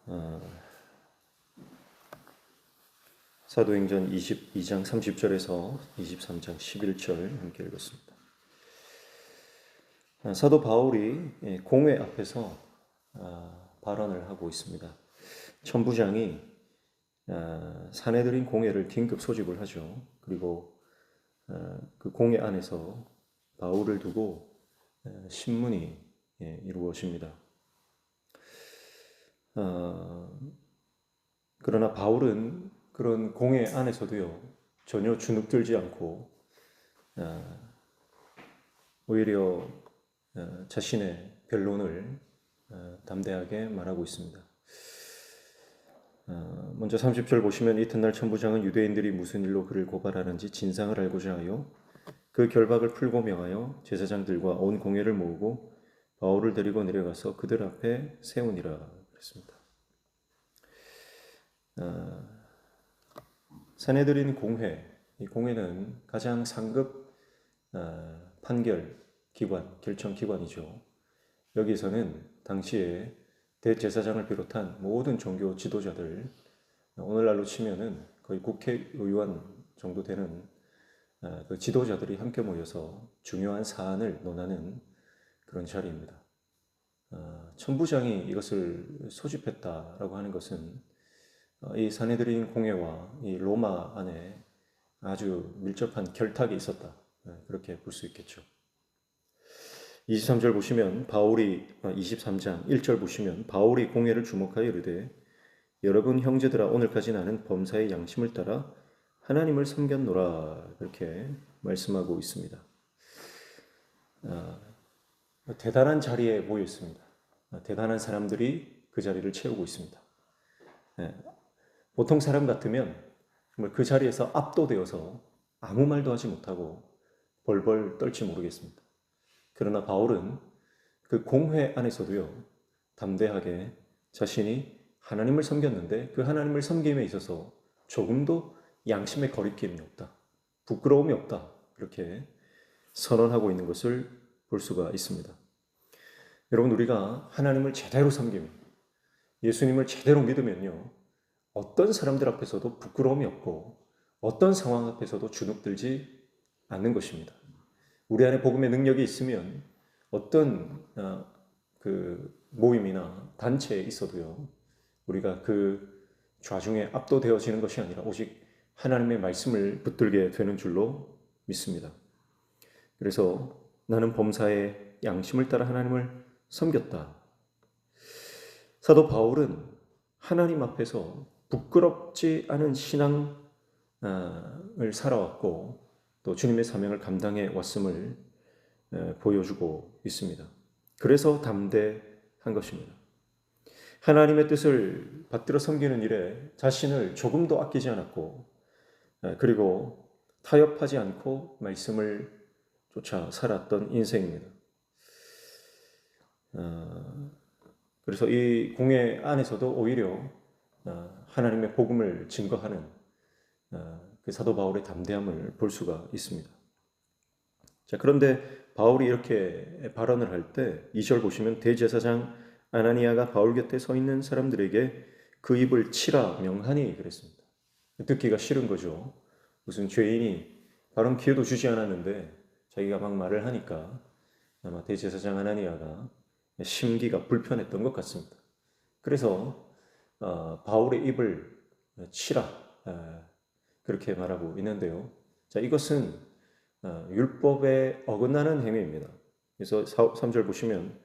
어, 사도행전 22장 30절에서 23장 11절 함께 읽었습니다. 사도 바울이 공회 앞에서 발언을 하고 있습니다. 천부장이 사내들인 공회를 긴급 소집을 하죠. 그리고 그 공회 안에서 바울을 두고 신문이 이루어집니다. 그러나 바울은 그런 공회 안에서도요, 전혀 주눅들지 않고 오히려 자신의 변론을 담대하게 말하고 있습니다. 먼저 30절 보시면 이튿날 천부장은 유대인들이 무슨 일로 그를 고발하는지 진상을 알고자 하여 그 결박을 풀고 명하여 제사장들과 온 공회를 모으고 바울을 데리고 내려가서 그들 앞에 세우니라 그랬습니다. 사내들인 공회, 이 공회는 가장 상급 판결 기관, 결정 기관이죠. 여기서는 당시에 대제사장을 비롯한 모든 종교 지도자들, 오늘날로 치면은 거의 국회의원 정도 되는 그 지도자들이 함께 모여서 중요한 사안을 논하는 그런 자리입니다. 천부장이 이것을 소집했다라고 하는 것은 이 사내들인 공회와 이 로마 안에 아주 밀접한 결탁이 있었다. 그렇게 볼 수 있겠죠. 23절 보시면 바울이 23장 1절 보시면 바울이 공회를 주목하여 이르되 여러분 형제들아 오늘까지 나는 범사의 양심을 따라 하나님을 섬겼노라 그렇게 말씀하고 있습니다. 대단한 자리에 모여 있습니다. 대단한 사람들이 그 자리를 채우고 있습니다. 보통 사람 같으면 정말 그 자리에서 압도되어서 아무 말도 하지 못하고 벌벌 떨지 모르겠습니다. 그러나 바울은 그 공회 안에서도요, 담대하게 자신이 하나님을 섬겼는데 그 하나님을 섬김에 있어서 조금도 양심의 거리낌이 없다. 부끄러움이 없다. 그렇게 선언하고 있는 것을 볼 수가 있습니다. 여러분, 우리가 하나님을 제대로 섬기면, 예수님을 제대로 믿으면요, 어떤 사람들 앞에서도 부끄러움이 없고 어떤 상황 앞에서도 주눅들지 않는 것입니다. 우리 안에 복음의 능력이 있으면 어떤 그 모임이나 단체에 있어도요, 우리가 그 좌중에 압도되어지는 것이 아니라 오직 하나님의 말씀을 붙들게 되는 줄로 믿습니다. 그래서 나는 범사의 양심을 따라 하나님을 섬겼다. 사도 바울은 하나님 앞에서 부끄럽지 않은 신앙을 살아왔고 또 주님의 사명을 감당해 왔음을 보여주고 있습니다. 그래서 담대한 것입니다. 하나님의 뜻을 받들어 섬기는 일에 자신을 조금도 아끼지 않았고 그리고 타협하지 않고 말씀을 쫓아 살았던 인생입니다. 그래서 이 공회 안에서도 오히려 하나님의 복음을 증거하는 그 사도 바울의 담대함을 볼 수가 있습니다. 자, 그런데 바울이 이렇게 발언을 할 때 2절 보시면 대제사장 아나니아가 바울 곁에 서 있는 사람들에게 그 입을 치라 명하니 그랬습니다. 듣기가 싫은 거죠. 무슨 죄인이 발언 기회도 주지 않았는데 자기가 막 말을 하니까 아마 대제사장 아나니아가 심기가 불편했던 것 같습니다. 그래서 바울의 입을 치라 그렇게 말하고 있는데요. 자, 이것은 율법에 어긋나는 행위입니다. 그래서 3절 보시면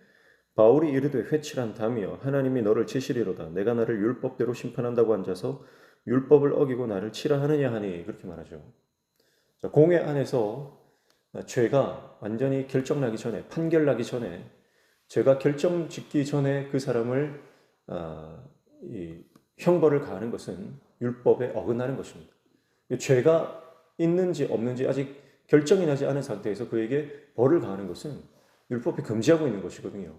바울이 이르되 회칠한 담이여 하나님이 너를 치시리로다 내가 나를 율법대로 심판한다고 앉아서 율법을 어기고 나를 치라 하느냐 하니 그렇게 말하죠. 자, 공회 안에서 죄가 완전히 결정나기 전에 판결나기 전에 죄가 결정짓기 전에 그 사람을 이 형벌을 가하는 것은 율법에 어긋나는 것입니다. 죄가 있는지 없는지 아직 결정이 나지 않은 상태에서 그에게 벌을 가하는 것은 율법이 금지하고 있는 것이거든요.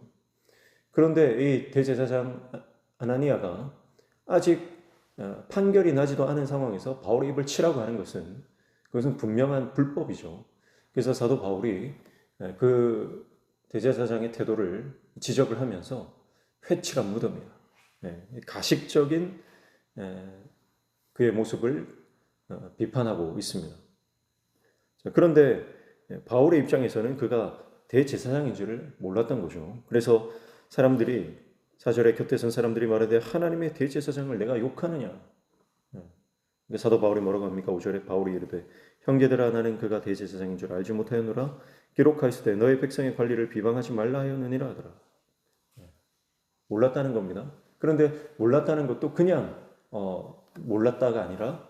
그런데 이 대제사장 아나니아가 아직 판결이 나지도 않은 상황에서 바울의 입을 치라고 하는 것은 그것은 분명한 불법이죠. 그래서 사도 바울이 그 대제사장의 태도를 지적을 하면서 회칠한 무덤이야. 가식적인 그의 모습을 비판하고 있습니다. 그런데 바울의 입장에서는 그가 대제사장인 줄을 몰랐던 거죠. 그래서 사람들이 4절에 곁에 선 사람들이 말하되 하나님의 대제사장을 내가 욕하느냐. 사도 바울이 뭐라고 합니까? 5절에 바울이 이르되 형제들아 나는 그가 대제사장인 줄 알지 못하였노라. 기록하였으되 너의 백성의 관리를 비방하지 말라 하였느니라 하더라. 몰랐다는 겁니다. 그런데 몰랐다는 것도 그냥 몰랐다가 아니라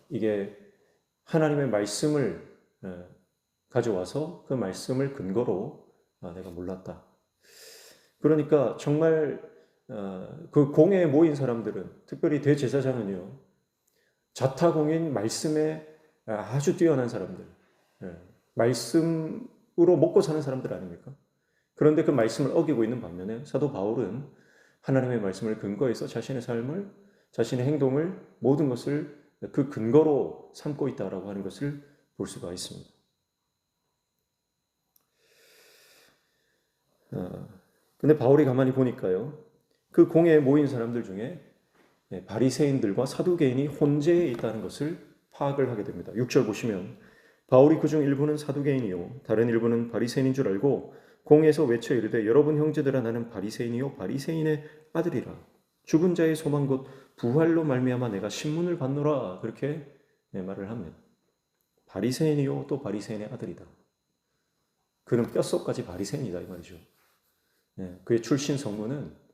이게 하나님의 말씀을 가져와서 그 말씀을 근거로 내가 몰랐다. 그러니까 정말 그 공회에 모인 사람들은 특별히 대제사장은요. 자타공인 말씀에 아주 뛰어난 사람들, 말씀으로 먹고 사는 사람들 아닙니까? 그런데 그 말씀을 어기고 있는 반면에 사도 바울은 하나님의 말씀을 근거해서 자신의 삶을, 자신의 행동을, 모든 것을 그 근거로 삼고 있다라고 하는 것을 볼 수가 있습니다. 근데 바울이 가만히 보니까요, 그 공회에 모인 사람들 중에 바리새인들과 사두개인이 혼재해 있다는 것을 파악을 하게 됩니다. 6절 보시면 바울이 그중 일부는 사두개인이요 다른 일부는 바리새인인 줄 알고 공회에서 외쳐 이르되 여러분 형제들아 나는 바리새인이요 바리새인의 아들이라 죽은 자의 소망 곧 부활로 말미암아 내가 신문을 받노라 그렇게 말을 합니다. 바리새인이요 또 바리새인의 아들이다. 그는 뼛속까지 바리새인이다 이 말이죠. 그의 출신 성문은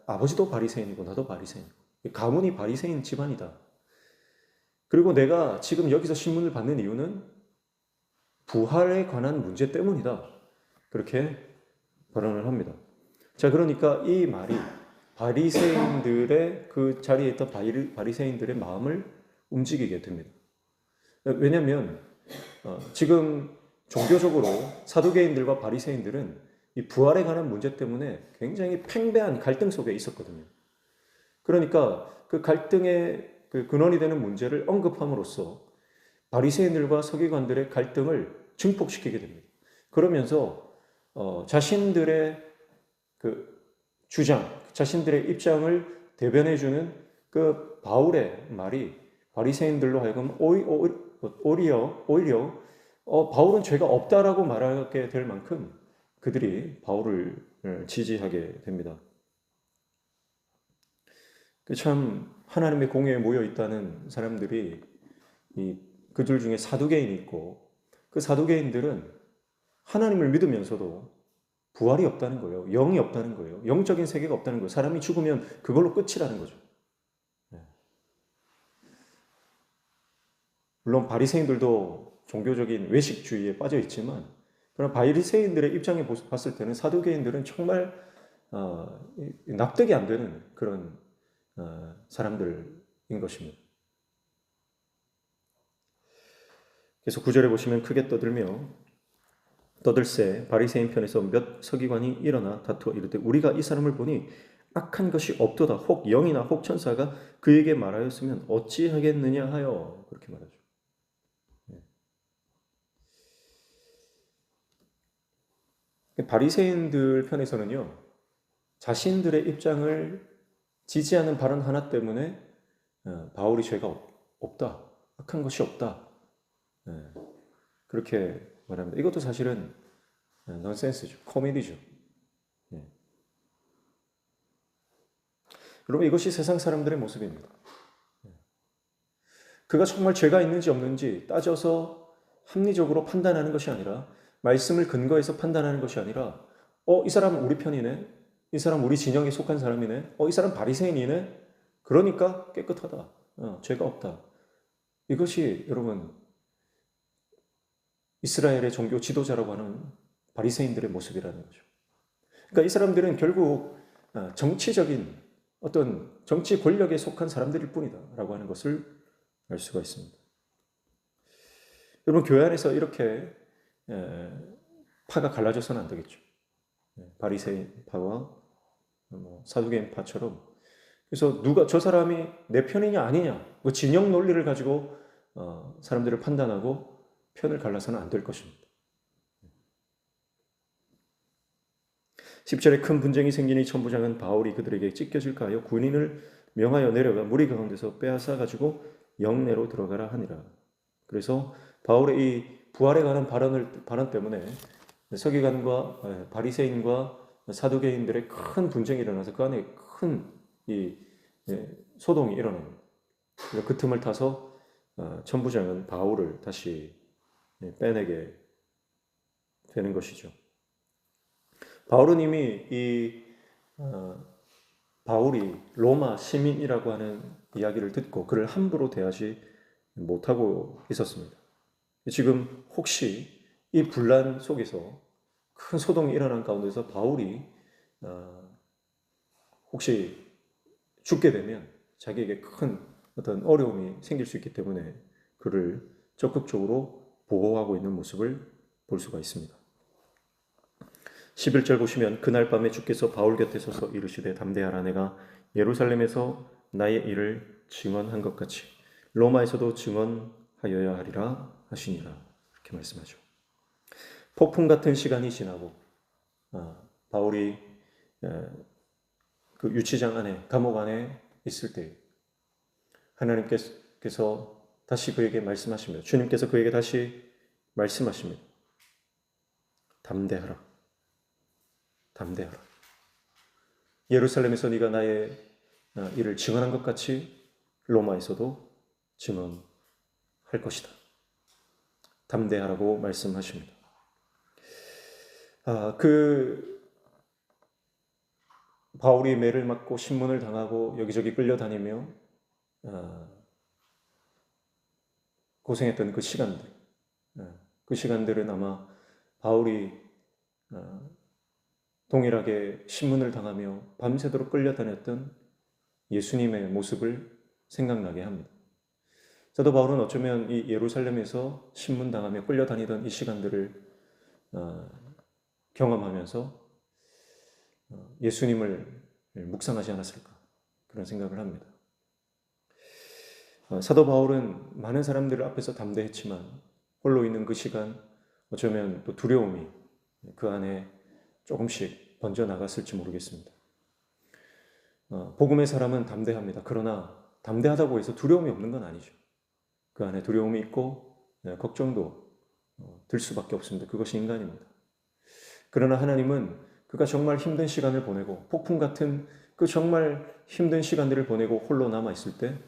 아버지도 바리새인이고 나도 바리새인이고 가문이 바리새인 집안이다. 그리고 내가 지금 여기서 신문을 받는 이유는 부활에 관한 문제 때문이다. 그렇게 발언을 합니다. 자, 그러니까 이 말이 바리새인들의 그 자리에 있던 바리새인들의 마음을 움직이게 됩니다. 왜냐하면 지금 종교적으로 사두개인들과 바리새인들은 이 부활에 관한 문제 때문에 굉장히 팽배한 갈등 속에 있었거든요. 그러니까 그 갈등의 그 근원이 되는 문제를 언급함으로써 바리새인들과 서기관들의 갈등을 증폭시키게 됩니다. 그러면서 자신들의 그 주장, 자신들의 입장을 대변해주는 그 바울의 말이 바리새인들로 하여금 오히려 바울은 죄가 없다라고 말하게 될 만큼 그들이 바울을 지지하게 됩니다. 참 하나님의 공회에 모여 있다는 사람들이 그들 중에 사두개인이 있고 그 사두개인들은 하나님을 믿으면서도 부활이 없다는 거예요. 영이 없다는 거예요. 영적인 세계가 없다는 거예요. 사람이 죽으면 그걸로 끝이라는 거죠. 물론 바리새인들도 종교적인 외식주의에 빠져 있지만 그러나 바리새인들의 입장에 봤을 때는 사두개인들은 정말 납득이 안 되는 그런 사람들인 것입니다. 그래서 9절에 보시면 크게 떠들새 바리새인 편에서 몇 서기관이 일어나 다투어 이르되 우리가 이 사람을 보니 악한 것이 없도다. 혹 영이나 혹 천사가 그에게 말하였으면 어찌하겠느냐 하여 그렇게 말하죠. 바리새인들 편에서는요, 자신들의 입장을 지지하는 발언 하나 때문에 바울이 죄가 없다, 악한 것이 없다, 그렇게 말합니다. 이것도 사실은 넌센스죠, 코미디죠. 여러분 이것이 세상 사람들의 모습입니다. 그가 정말 죄가 있는지 없는지 따져서 합리적으로 판단하는 것이 아니라 말씀을 근거해서 판단하는 것이 아니라 이 사람은 우리 편이네. 이 사람 우리 진영에 속한 사람이네. 이 사람 바리새인이네. 그러니까 깨끗하다. 죄가 없다. 이것이 여러분 이스라엘의 종교 지도자라고 하는 바리새인들의 모습이라는 거죠. 그러니까 이 사람들은 결국 정치적인 어떤 정치 권력에 속한 사람들일 뿐이다 라고 하는 것을 알 수가 있습니다. 여러분 교회 안에서 이렇게 파가 갈라져서는 안 되겠죠. 바리새인 파와 사두개인 파처럼. 그래서 누가 저 사람이 내 편이냐 아니냐 뭐 진영 논리를 가지고 사람들을 판단하고 편을 갈라서는 안 될 것입니다. 10절에 큰 분쟁이 생기니 천부장은 바울이 그들에게 찢겨질까 하여 군인을 명하여 내려가 무리 가운데서 빼앗아 가지고 영내로 들어가라 하니라. 그래서 바울의 이 부활에 관한 발언 때문에 서기관과 바리새인과 사두개인들의 큰 분쟁이 일어나서 그 안에 큰 소동이 일어납니다. 그 틈을 타서 천부장은 바울을 다시 빼내게 되는 것이죠. 바울은 이미 바울이 로마 시민이라고 하는 이야기를 듣고 그를 함부로 대하지 못하고 있었습니다. 지금 혹시 이 분란 속에서 큰 소동이 일어난 가운데서 바울이 혹시 죽게 되면 자기에게 큰 어떤 어려움이 생길 수 있기 때문에 그를 적극적으로 보호하고 있는 모습을 볼 수가 있습니다. 11절 보시면 그날 밤에 주께서 바울 곁에 서서 이르시되 담대하라 내가 예루살렘에서 나의 일을 증언한 것 같이 로마에서도 증언하여야 하리라 하시니라 이렇게 말씀하죠. 폭풍 같은 시간이 지나고 바울이 그 유치장 안에 감옥 안에 있을 때 하나님께서 다시 그에게 말씀하십니다. 주님께서 그에게 다시 말씀하십니다. 담대하라. 담대하라. 예루살렘에서 네가 나의 일을 증언한 것 같이 로마에서도 증언할 것이다. 담대하라고 말씀하십니다. 바울이 매를 맞고 신문을 당하고 여기저기 끌려다니며 고생했던 그 시간들은 아마 바울이 동일하게 신문을 당하며 밤새도록 끌려다녔던 예수님의 모습을 생각나게 합니다. 사도 바울은 어쩌면 이 예루살렘에서 신문당하며 끌려다니던 이 시간들을 경험하면서 예수님을 묵상하지 않았을까 그런 생각을 합니다. 사도 바울은 많은 사람들 앞에서 담대했지만 홀로 있는 그 시간 어쩌면 또 두려움이 그 안에 조금씩 번져나갔을지 모르겠습니다. 복음의 사람은 담대합니다. 그러나 담대하다고 해서 두려움이 없는 건 아니죠. 그 안에 두려움이 있고 걱정도 들 수밖에 없습니다. 그것이 인간입니다. 그러나 하나님은 그가 정말 힘든 시간을 보내고 폭풍 같은 그 정말 힘든 시간들을 보내고 홀로 남아있을 때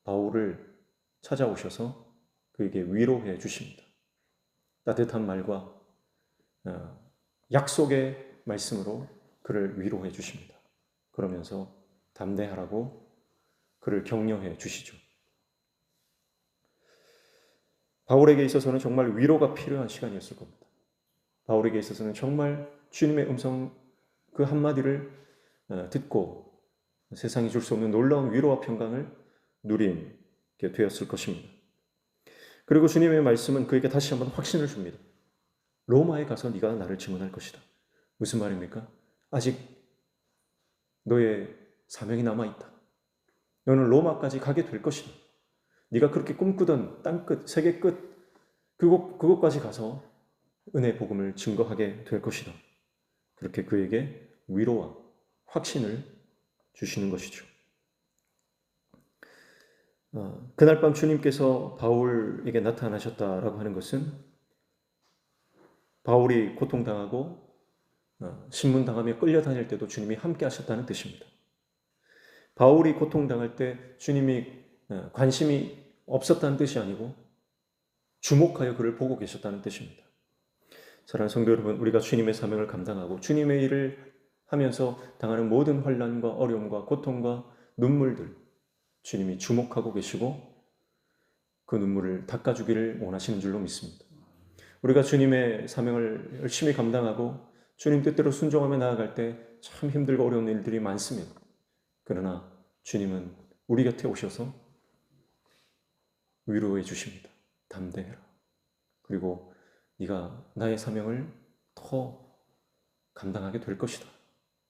바울을 찾아오셔서 그에게 위로해 주십니다. 따뜻한 말과 약속의 말씀으로 그를 위로해 주십니다. 그러면서 담대하라고 그를 격려해 주시죠. 바울에게 있어서는 정말 위로가 필요한 시간이었을 겁니다. 바울에게 있어서는 정말 주님의 음성 그 한마디를 듣고 세상이 줄 수 없는 놀라운 위로와 평강을 누리게 되었을 것입니다. 그리고 주님의 말씀은 그에게 다시 한번 확신을 줍니다. 로마에 가서 네가 나를 증언할 것이다. 무슨 말입니까? 아직 너의 사명이 남아있다. 너는 로마까지 가게 될 것이다. 네가 그렇게 꿈꾸던 땅끝, 세계 끝 그곳까지 가서 은혜 복음을 증거하게 될 것이다. 그렇게 그에게 위로와 확신을 주시는 것이죠. 그날 밤 주님께서 바울에게 나타나셨다라고 하는 것은 바울이 고통당하고 신문당하며 끌려다닐 때도 주님이 함께 하셨다는 뜻입니다. 바울이 고통당할 때 주님이 관심이 없었다는 뜻이 아니고 주목하여 그를 보고 계셨다는 뜻입니다. 사랑하는 성도 여러분, 우리가 주님의 사명을 감당하고 주님의 일을 하면서 당하는 모든 환난과 어려움과 고통과 눈물들 주님이 주목하고 계시고 그 눈물을 닦아주기를 원하시는 줄로 믿습니다. 우리가 주님의 사명을 열심히 감당하고 주님 뜻대로 순종하며 나아갈 때 참 힘들고 어려운 일들이 많습니다. 그러나 주님은 우리 곁에 오셔서 위로해 주십니다. 담대해라. 그리고 네가 나의 사명을 더 감당하게 될 것이다.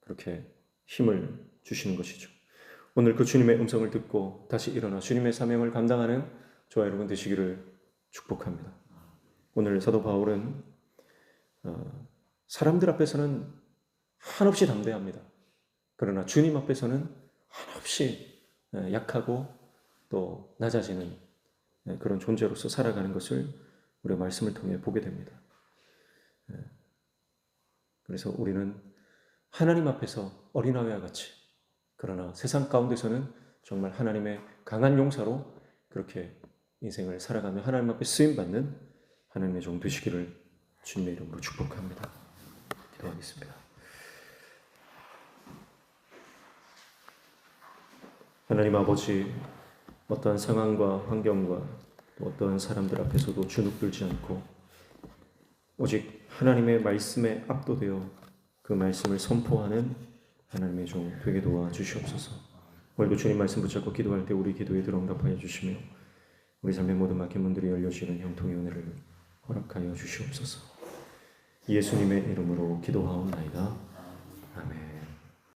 그렇게 힘을 주시는 것이죠. 오늘 그 주님의 음성을 듣고 다시 일어나 주님의 사명을 감당하는 저와 여러분 되시기를 축복합니다. 오늘 사도 바울은 사람들 앞에서는 한없이 담대합니다. 그러나 주님 앞에서는 한없이 약하고 또 낮아지는 그런 존재로서 살아가는 것을 우리가 말씀을 통해 보게 됩니다. 그래서 우리는 하나님 앞에서 어린아이와 같이, 그러나 세상 가운데서는 정말 하나님의 강한 용사로 그렇게 인생을 살아가며 하나님 앞에 쓰임받는 하나님의 종 되시기를 주님의 이름으로 축복합니다. 기도하겠습니다. 하나님 아버지, 어떠한 상황과 환경과 또 어떠한 사람들 앞에서도 주눅들지 않고 오직 하나님의 말씀에 압도되어 그 말씀을 선포하는 하나님의 종 되게 도와주시옵소서. 오늘도 주님 말씀 붙잡고 기도할 때 우리 기도에 들응답하여 주시며 우리 삶의 모든 막힌 문들이 열려지는 형통의 은혜를 허락하여 주시옵소서. 예수님의 이름으로 기도하옵나이다. 아멘.